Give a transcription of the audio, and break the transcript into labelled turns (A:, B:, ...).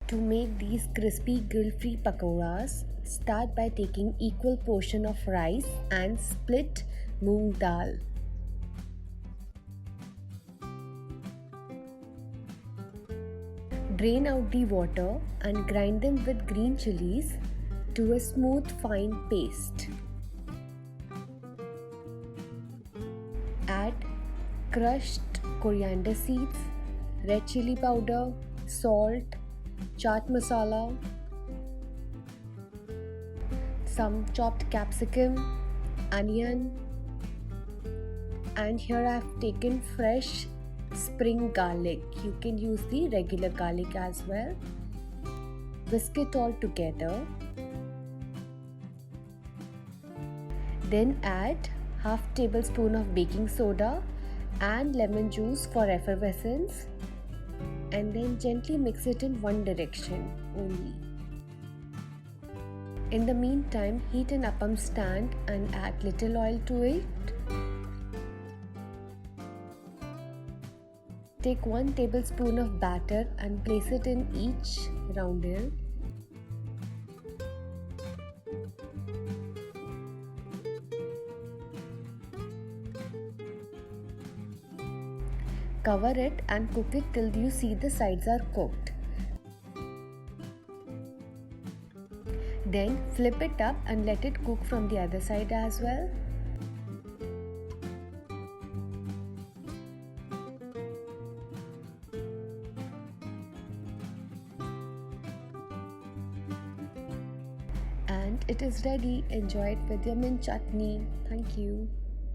A: To make these crispy guilt-free pakoras, start by taking equal portion of rice and split moong dal. Drain out the water and grind them with green chilies to a smooth fine paste. Add crushed coriander seeds, red chili powder, salt, chaat masala, some chopped capsicum, onion, and here I have taken fresh spring garlic. You can use the regular garlic as well. Whisk it all together. Then add half tablespoon of baking soda and lemon juice for effervescence, and then gently mix it in one direction only. In the meantime, heat an appam stand and add little oil to it. Take 1 tablespoon of batter and place it in each roundel. Cover it and cook it till you see the sides are cooked. Then flip it up and let it cook from the other side as well. And it is ready. Enjoy it with your mint chutney. Thank you.